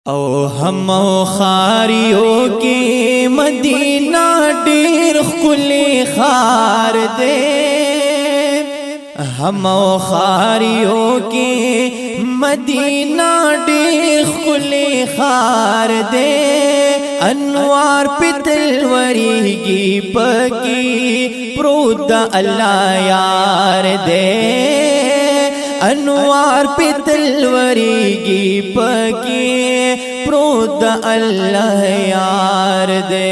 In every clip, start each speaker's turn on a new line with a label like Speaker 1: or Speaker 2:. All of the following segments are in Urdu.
Speaker 1: او هم خاریو کی مدینہ ډیر خلی خار دے هم خاریو کی مدینہ ډیر خلی خار دے انوار پتل وریگی پکی پرود اللہ یار دے انوار پتل وریگی پکی پرود اللہ یار دے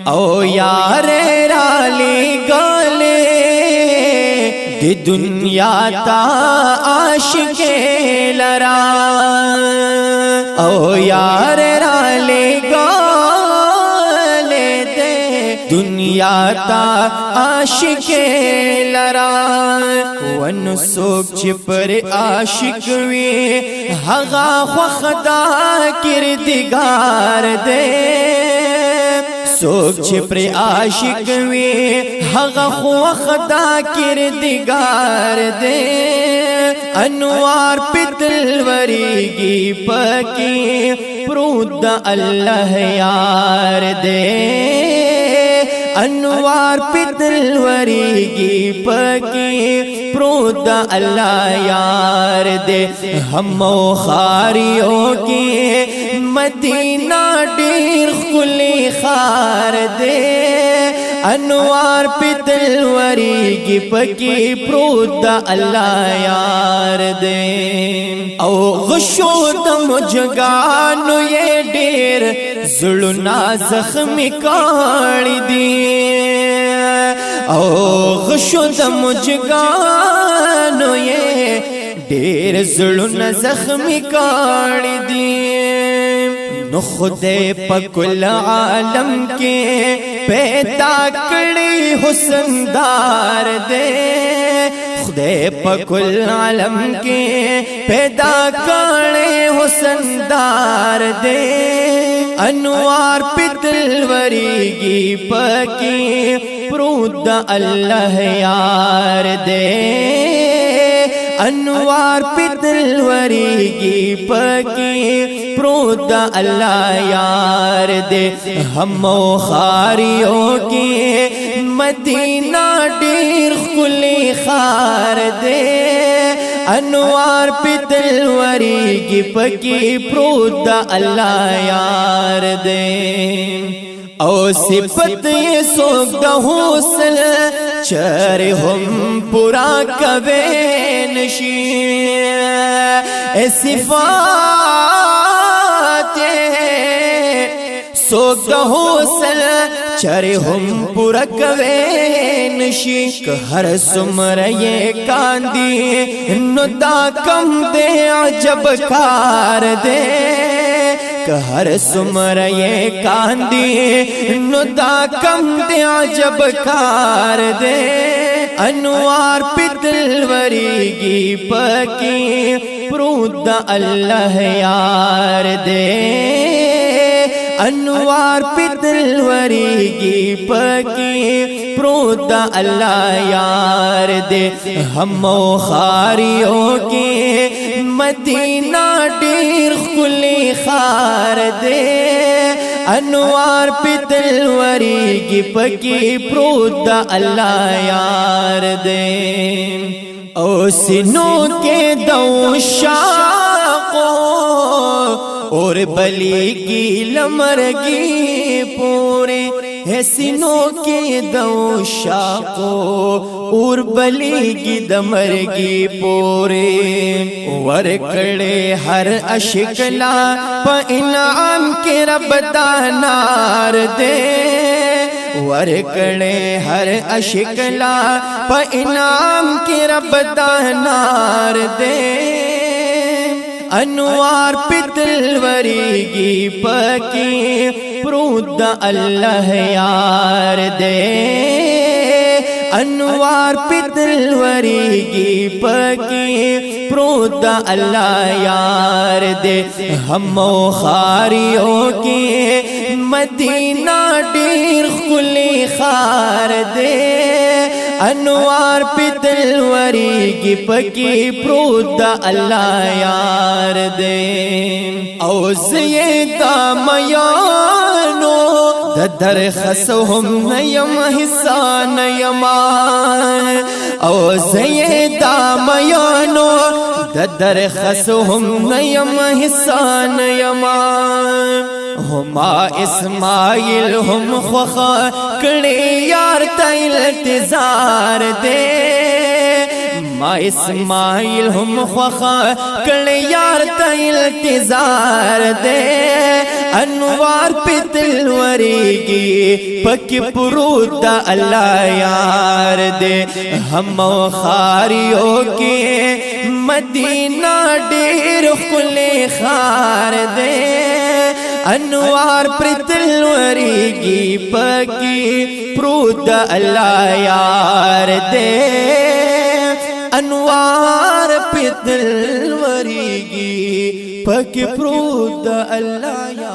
Speaker 1: او یار رالی گالے دی دنیا تا عاشق لرا او یار رالی گالے دے دنیا تا عاشق لرا ون سوک چپر عاشق وی ہغا خوخدا کردگار دے سوک چپر عاشق وی ہغا خوخدا کردگار دے انوار پتل وریگی پکی پرود اللہ یار دے انوار پتل وریگی پکی پرود اللہ یار دے ہم خاریوں کی مدینہ ډیر خلی خار دے انوار پتل وریگی پکی پرود اللہ یار دے او غشو دم جگانو یہ ډیر زړونه زخمی کاڑی دی او غشو دم جگانو یہ ډیر زړونه زخمی کاڑی دی نو خدے پکل عالم کے پیدا کڑی حسن دار دے خدے پکل عالم کے پیدا کڑی حسن دار دے انوار پتل وریگی پکی پرود اللہ یار دے انوار پتل وریگی پکی پرود اللہ یار دے ہم خاریوں کی مدینہ ډیر خلی خار دے انوار پتل وریگی پکی پرود اللہ یار دے او صفت یہ سوک دا حوصل چر ہم پورا کبے نشی اے صفات سوک دا حوصل چر ہم پورا کبے نشی کہ ہر سمر یہ کاندی نو دا کم دے عجب کار دے کہ ہر سمر یہ کاندی نو دا کم دے عجب کار دے انوار پتل وریگی پکی پرود اللہ یار دے انوار پتل وریگی پکی پرود اللہ یار دے ہم خاریوں کی مدینہ ډیر خلی خار دے انوار پتل وریگی پکی پرود اللہ یار دے او سنوں کے دوشاقو اور بلی کی لمرگی پورے ہے سنوں کے دوشاقو اور بلی کی دمرگی پورے ورکڑے ہر اشکلا پا انعام کے رب دانار دے ورکڑے ہر اشکلا پا انعام کے رب دانار دے انوار پتل وریگی پکی پرود اللہ یار دے انوار پتل وریگی پکی پرود اللہ یار دے ہم خاریوں کی مدینہ ډیر خلی خار دے انوار پی تلوریگی پکی پروت دا اللہ یار دے او زیدہ میانو دا در خسوهم نیم حصہ نیمان او زیدہ میانو دا در خسوهم نیم حصہ نیمان ہما اسماعیل ہم خوخا کڑے یار تا التزار دے ما اسماعیل ہم خوخا کڑے یار تا التزار دے انوار پی تلوریگی پک پروت دا اللہ یار دے ہم خاریوں کے مدینہ ڈیر خلے خار دے انوار پر تلوریگی پکی پروت دا اللہ یار دے انوار پر تلوریگی پکی پروت دا اللہ یار